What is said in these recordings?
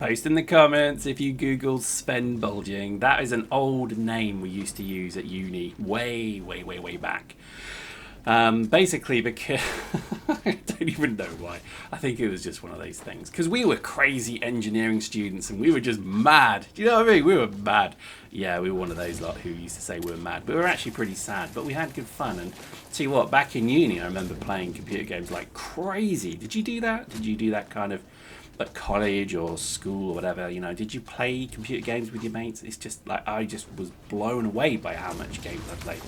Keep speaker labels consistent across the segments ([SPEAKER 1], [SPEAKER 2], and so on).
[SPEAKER 1] Post in the comments if you Google Sven Bulging. That is an old name we used to use at uni, way back. Basically because I don't even know why. I think it was just one of those things. Because we were crazy engineering students and we were just mad. Do you know what I mean? We were mad. Yeah, we were one of those lot who used to say we were mad. But we were actually pretty sad. But we had good fun. And tell you what, back in uni, I remember playing computer games like crazy. Did you do that? Did you do that kind of at college or school or whatever? You know, did you play computer games with your mates? It's just like I just was blown away by how much games I played.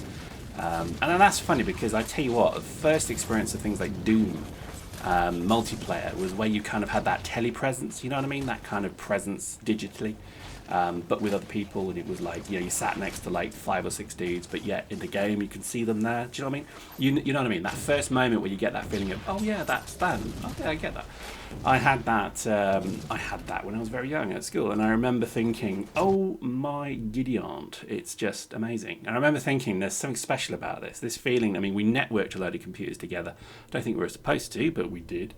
[SPEAKER 1] And then that's funny because I tell you what, the first experience of things like Doom multiplayer was where you kind of had that tele-presence, you know what I mean? That kind of presence digitally, but with other people, and it was like, you know, you sat next to like 5 or 6 dudes, but yet in the game you can see them there. Do you know what I mean? You know what I mean? That first moment where you get that feeling of, oh yeah, that's them. Okay, I get that. I had that when I was very young at school, and I remember thinking, oh my giddy aunt, it's just amazing. And I remember thinking there's something special about this feeling. I mean, we networked a load of computers together. I don't think we were supposed to, but we did.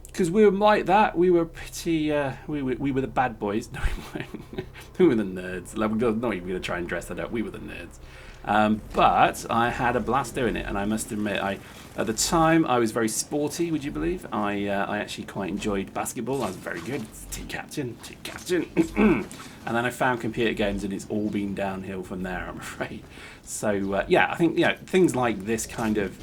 [SPEAKER 1] Because we were like that, we were pretty, we were the bad boys. No, we weren't. We were the nerds. Like, we're not even going to try and dress that up. We were the nerds. But I had a blast doing it, and I must admit, at the time I was very sporty. Would you believe? I actually quite enjoyed basketball. I was very good, team captain. And then I found computer games, and it's all been downhill from there, I'm afraid. So yeah, I think things like this kind of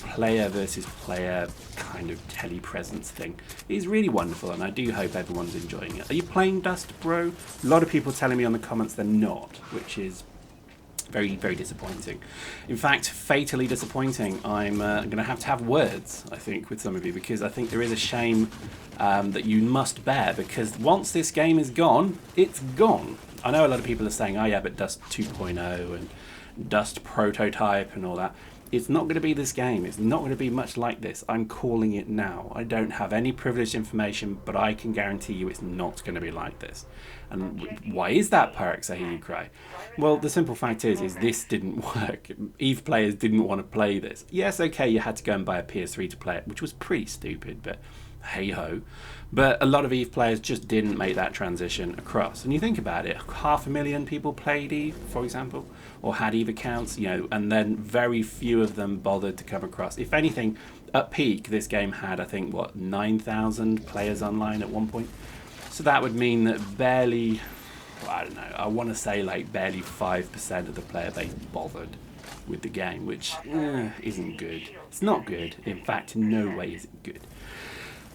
[SPEAKER 1] player versus player kind of tele-presence thing is really wonderful, and I do hope everyone's enjoying it. Are you playing Dust, bro? A lot of people telling me on the comments they're not, which is very, very disappointing. In fact, fatally disappointing. I'm going to have words, I think, with some of you, because I think there is a shame that you must bear, because once this game is gone, it's gone. I know a lot of people are saying, oh yeah, but Dust 2.0 and Dust prototype and all that. It's not going to be this game. It's not going to be much like this. I'm calling it now. I don't have any privileged information, but I can guarantee you it's not going to be like this. And why is that, Pyrex? I hear you cry. Well, the simple fact is this didn't work. EVE players didn't want to play this. Yes, okay, you had to go and buy a PS3 to play it, which was pretty stupid, but hey-ho. But a lot of EVE players just didn't make that transition across. And you think about it, 500,000 people played EVE, for example, or had EVE accounts, you know, and then very few of them bothered to come across. If anything, at peak, this game had, I think, 9,000 players online at one point. So that would mean that barely, I don't know, I want to say like barely 5% of the player base bothered with the game, which isn't good. It's not good. In fact, in no way is it good.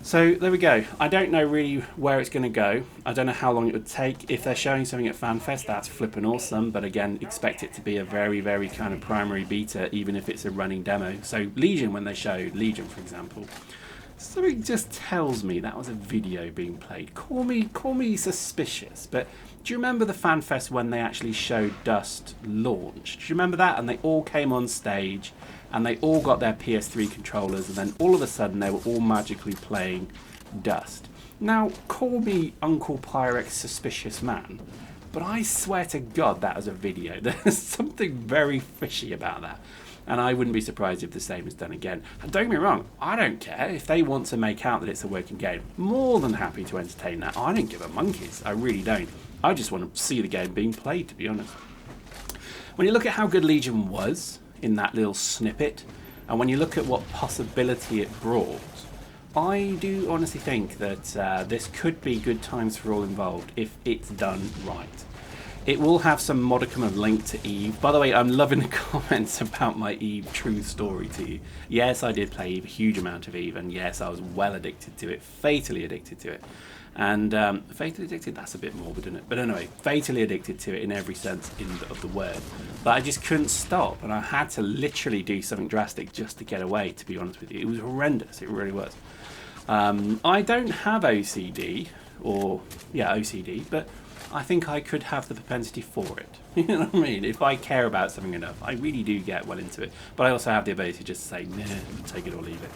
[SPEAKER 1] So there we go. I don't know really where it's going to go. I don't know how long it would take. If they're showing something at FanFest, that's flipping awesome. But again, expect it to be a very, very kind of primary beta, even if it's a running demo. So Legion, when they showed Legion, for example, something just tells me that was a video being played. Call me suspicious, but do you remember the FanFest when they actually showed Dust launch? Do you remember that? And they all came on stage, and they all got their PS3 controllers, and then all of a sudden they were all magically playing Dust. Now, call me Uncle Pyrex suspicious man, but I swear to God that was a video. There's something very fishy about that. And I wouldn't be surprised if the same is done again. And don't get me wrong, I don't care. If they want to make out that it's a working game, more than happy to entertain that. I don't give a monkeys. I really don't. I just want to see the game being played, to be honest. When you look at how good Legion was in that little snippet, and when you look at what possibility it brought, I do honestly think that this could be good times for all involved if it's done right. It will have some modicum of link to EVE. By the way, I'm loving the comments about my EVE true story to you. Yes, I did play EVE, a huge amount of EVE, and yes, I was well addicted to it, fatally addicted to it. And fatally addicted, that's a bit morbid, isn't it? But anyway, fatally addicted to it in every sense of the word. But I just couldn't stop, and I had to literally do something drastic just to get away, to be honest with you. It was horrendous, it really was. I don't have OCD, but I think I could have the propensity for it. You know what I mean? If I care about something enough, I really do get well into it. But I also have the ability just to say, nah, take it or leave it.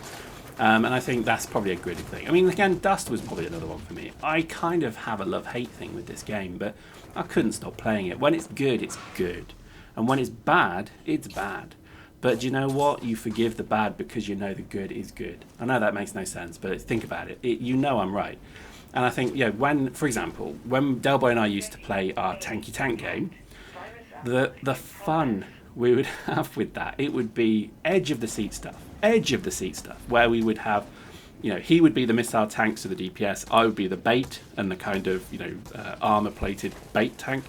[SPEAKER 1] And I think that's probably a good thing. I mean, again, Dust was probably another one for me. I kind of have a love-hate thing with this game, but I couldn't stop playing it. When it's good, it's good. And when it's bad, it's bad. But do you know what? You forgive the bad because you know the good is good. I know that makes no sense, but think about it. You know I'm right. And I think, when, for example, when Delboy and I used to play our tanky tank game, the fun we would have with that, it would be edge of the seat stuff, where we would have, he would be the missile tanks to the DPS, I would be the bait and the kind of, armor plated bait tank.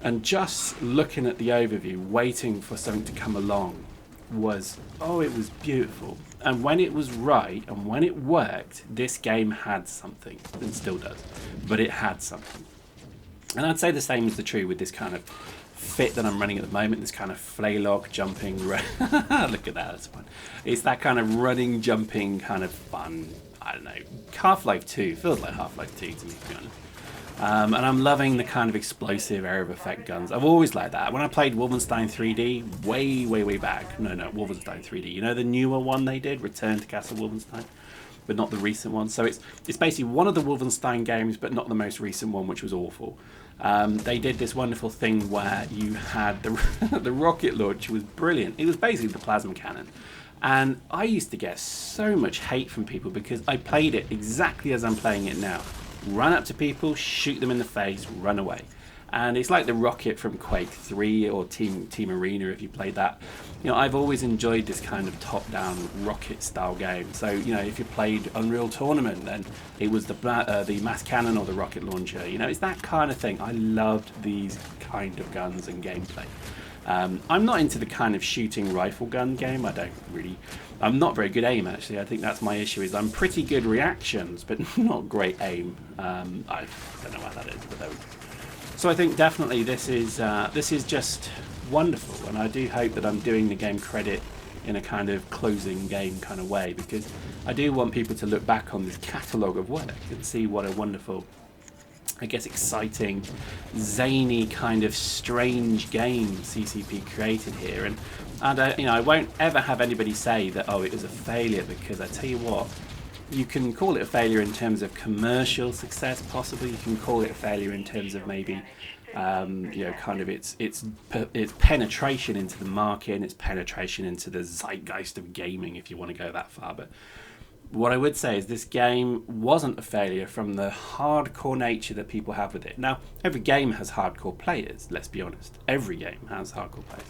[SPEAKER 1] And just looking at the overview, waiting for something to come along it was beautiful. And when it was right and when it worked, this game had something, and still does, but it had something. And I'd say the same is true with this kind of fit that I'm running at the moment, this kind of flaylock jumping. Look at that, that's fun. It's that kind of running, jumping kind of fun. I don't know, Half-Life 2 feels like Half-Life 2 to me, to be honest. And I'm loving the kind of explosive area of effect guns. I've always liked that. When I played Wolfenstein 3D way back, no, Wolfenstein 3D, the newer one they did, Return to Castle Wolfenstein, but not the recent one. So it's basically one of the Wolfenstein games, but not the most recent one, which was awful. They did this wonderful thing where you had the rocket launch was brilliant. It was basically the plasma cannon. And I used to get so much hate from people because I played it exactly as I'm playing it now. Run up to people, shoot them in the face, run away. And it's like the rocket from Quake 3 or Team Arena if you played that. I've always enjoyed this kind of top-down rocket-style game. So, if you played Unreal Tournament, then it was the mass cannon or the rocket launcher. It's that kind of thing. I loved these kind of guns and gameplay. I'm not into the kind of shooting rifle gun game. I'm not very good aim, actually. I think that's my issue, is I'm pretty good reactions, but not great aim. I don't know why that is, but there we go. So I think definitely this is just wonderful, and I do hope that I'm doing the game credit in a kind of closing game kind of way, because I do want people to look back on this catalogue of work and see what a wonderful, I guess, exciting, zany, kind of strange game CCP created here. And I won't ever have anybody say that, it was a failure, because I tell you what, you can call it a failure in terms of commercial success, possibly. You can call it a failure in terms of maybe, kind of its penetration into the market and its penetration into the zeitgeist of gaming, if you want to go that far. But what I would say is this game wasn't a failure from the hardcore nature that people have with it. Now, every game has hardcore players, let's be honest. Every game has hardcore players.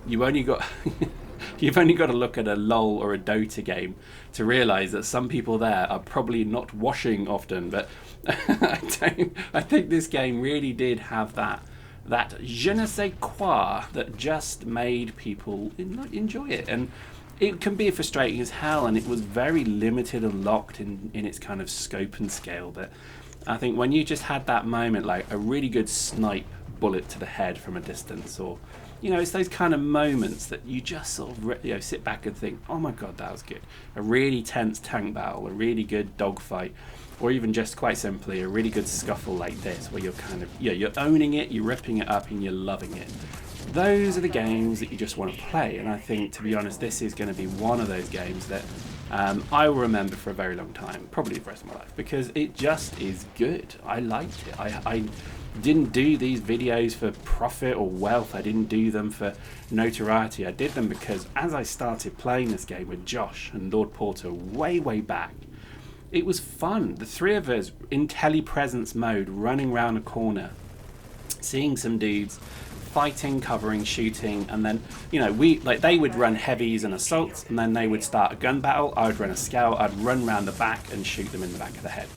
[SPEAKER 1] You've only got to look at a LoL or a Dota game to realise that some people there are probably not washing often, but I think this game really did have that je ne sais quoi that just made people enjoy it. And it can be frustrating as hell, and it was very limited and locked in its kind of scope and scale. But I think when you just had that moment, like a really good snipe bullet to the head from a distance, or it's those kind of moments that you just sort of sit back and think, oh my god, that was good. A really tense tank battle, a really good dogfight, or even just quite simply a really good scuffle like this, where you're kind of you're owning it, you're ripping it up, and you're loving it. Those are the games that you just want to play. And I think, to be honest, this is going to be one of those games that I will remember for a very long time, probably the rest of my life, because it just is good. I liked it. I didn't do these videos for profit or wealth. I didn't do them for notoriety. I did them because as I started playing this game with Josh and Lord Porter way back, it was fun. The three of us in tele-presence mode, running around a corner, seeing some dudes fighting, covering, shooting, and then they would run heavies and assaults, and then they would start a gun battle. I would run a scout. I'd run around the back and shoot them in the back of the head,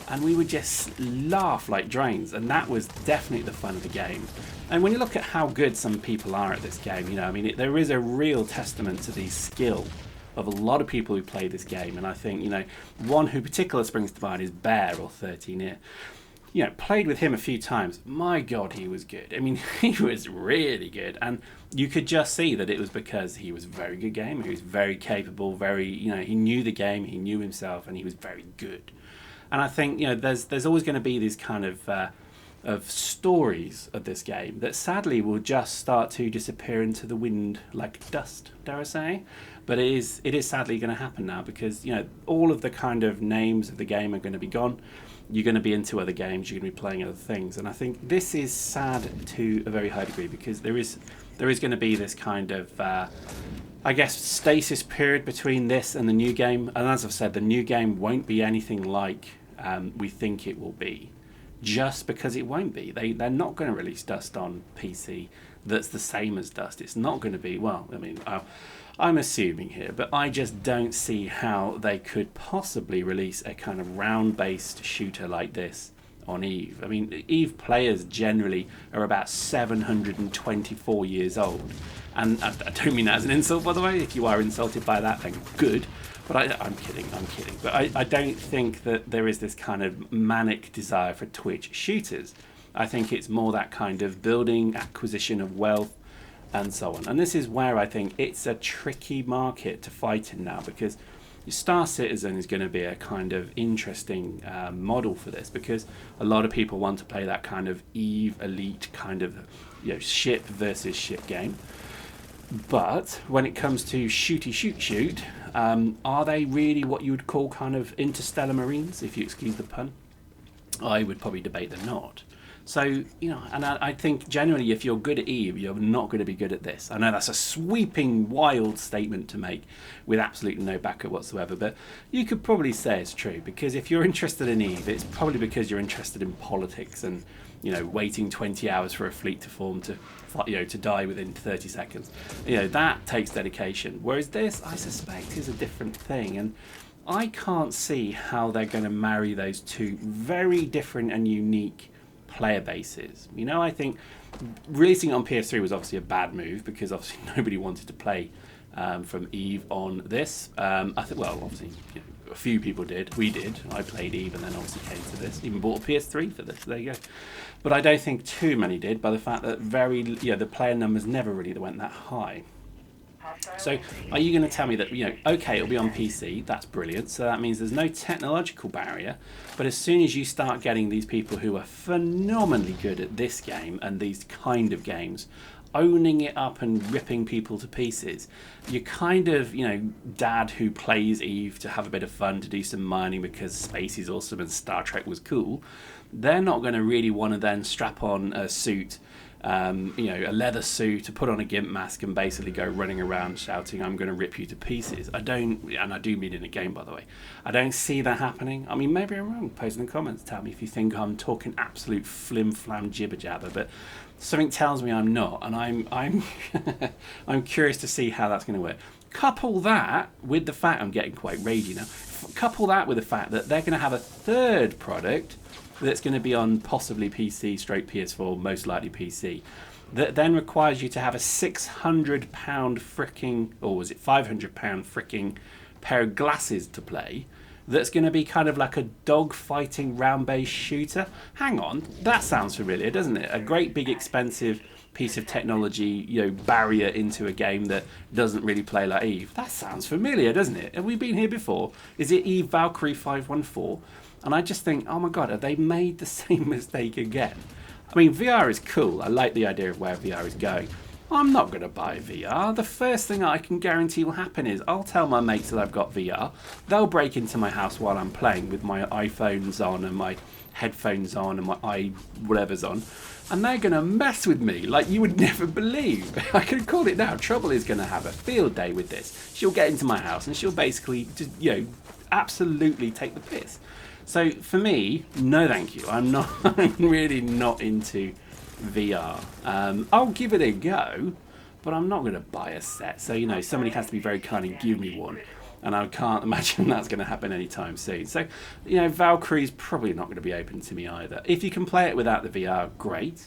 [SPEAKER 1] and we would just laugh like drains. And that was definitely the fun of the game. And when you look at how good some people are at this game, there is a real testament to the skill of a lot of people who play this game. And I think one who particular springs to mind is Bear, or 13 here. Played with him a few times. My God, he was good. I mean, he was really good. And you could just see that it was because he was a very good gamer. He was very capable, he knew the game, he knew himself, and he was very good. And I think, there's always going to be these kind of stories of this game that sadly will just start to disappear into the wind like dust, dare I say. But it is sadly going to happen now, because, all of the kind of names of the game are going to be gone. You're going to be into other games, you're going to be playing other things. And I think this is sad to a very high degree, because there is going to be this kind of, stasis period between this and the new game. And as I've said, the new game won't be anything like we think it will be, just because it won't be. They're not going to release Dust on PC that's the same as Dust. It's not going to be, well, I mean, I'm assuming here, but I just don't see how they could possibly release a kind of round-based shooter like this on Eve. I mean, Eve players generally are about 724 years old. And I don't mean that as an insult, by the way. If you are insulted by that, then good. But I'm kidding. But I don't think that there is this kind of manic desire for Twitch shooters. I think it's more that kind of building, acquisition of wealth, and so on. And this is where I think it's a tricky market to fight in now, because Star Citizen is going to be a kind of interesting model for this, because a lot of people want to play that kind of Eve Elite kind of, you know, ship versus ship game. But when it comes to shooty shoot, are they really what you would call kind of interstellar marines, if you excuse the pun? I would probably debate they're not. So, you know, and I think generally if you're good at Eve, you're not going to be good at this. I know that's a sweeping, wild statement to make with absolutely no backup whatsoever, but you could probably say it's true, because if you're interested in Eve, it's probably because you're interested in politics and, you know, waiting 20 hours for a fleet to form to, you know, to die within 30 seconds. You know, that takes dedication. Whereas this, I suspect, is a different thing. And I can't see how they're going to marry those two very different and unique player bases. You know, I think releasing it on PS3 was obviously a bad move, because obviously nobody wanted to play from Eve on this. I think, well, obviously, you know, a few people did. We did. I played Eve and then obviously came to this. Even bought a PS3 for this. There you go. But I don't think too many did, by the fact that the player numbers never really went that high. So are you going to tell me that, you know, okay, it'll be on PC, that's brilliant, so that means there's no technological barrier, but as soon as you start getting these people who are phenomenally good at this game and these kind of games, owning it up and ripping people to pieces, you kind of, you know, dad who plays Eve to have a bit of fun, to do some mining because space is awesome and Star Trek was cool, they're not going to really want to then strap on a suit, you know, a leather suit, to put on a gimp mask and basically go running around shouting, I'm going to rip you to pieces. I don't, and I do mean in a game, by the way, I don't see that happening. I mean, maybe I'm wrong. Post in the comments, tell me if you think I'm talking absolute flim-flam jibber-jabber, but something tells me I'm not, and I'm I'm curious to see how that's going to work. Couple that with the fact, I'm getting quite ragey now, couple that with the fact that they're going to have a third product that's going to be on possibly PC / PS4, most likely PC, that then requires you to have a £600 fricking, or was it £500 fricking pair of glasses to play, that's going to be kind of like a dog-fighting round-based shooter. Hang on, that sounds familiar, doesn't it? A great big expensive piece of technology, you know, barrier into a game that doesn't really play like Eve. That sounds familiar, doesn't it? Have we been here before? Is it Eve Valkyrie 514? And I just think, oh my god, have they made the same mistake again? I mean, VR is cool. I like the idea of where VR is going. I'm not going to buy VR. The first thing I can guarantee will happen is I'll tell my mates that I've got VR. They'll break into my house while I'm playing with my iPhones on and my headphones on and my whatever's on. And they're going to mess with me like you would never believe. I can call it now. Trouble is going to have a field day with this. She'll get into my house and she'll basically just, you know, absolutely take the piss. So for me, no thank you. I'm really not into VR. I'll give it a go, but I'm not going to buy a set. So, you know, somebody has to be very kind and give me one. And I can't imagine that's going to happen anytime soon. So, you know, Valkyrie's probably not going to be open to me either. If you can play it without the VR, great.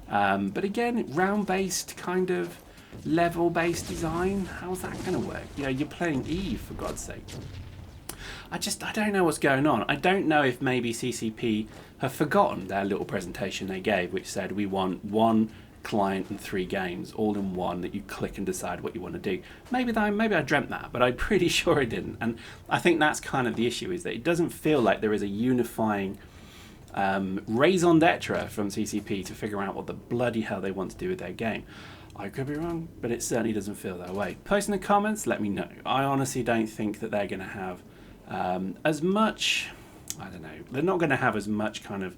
[SPEAKER 1] But again, round-based kind of level-based design, how's that going to work? You know, you're playing Eve, for God's sake. I don't know what's going on. I don't know if maybe CCP have forgotten their little presentation they gave, which said we want one client and 3 games all in one that you click and decide what you want to do. Maybe I dreamt that, but I'm pretty sure I didn't. And I think that's kind of the issue, is that it doesn't feel like there is a unifying raison d'etre from CCP to figure out what the bloody hell they want to do with their game. I could be wrong, but it certainly doesn't feel that way. Post in the comments, let me know. I honestly don't think that they're going to have as much, I don't know, they're not going to have as much kind of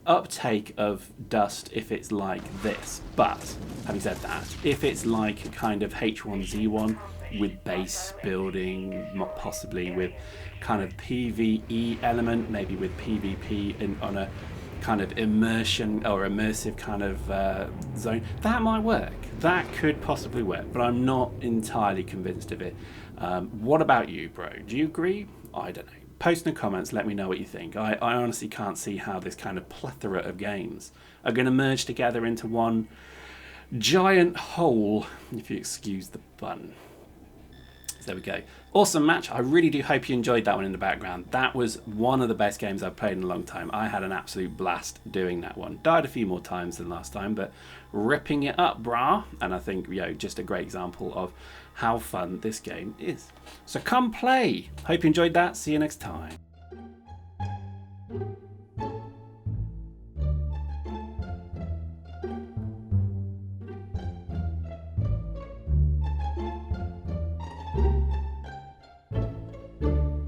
[SPEAKER 1] uptake of Dust if it's like this. But having said that, if it's like a kind of H1Z1, with base building, possibly with kind of PvE element, maybe with PvP on a kind of immersion or immersive kind of zone. That might work. That could possibly work, but I'm not entirely convinced of it. What about you, bro? Do you agree? I don't know. Post in the comments, let me know what you think. I honestly can't see how this kind of plethora of games are going to merge together into one giant whole, if you excuse the pun. So there we go. Awesome match. I really do hope you enjoyed that one in the background. That was one of the best games I've played in a long time. I had an absolute blast doing that one. Died a few more times than last time, but ripping it up, brah. And I think, just a great example of how fun this game is. So come play. Hope you enjoyed that. See you next time.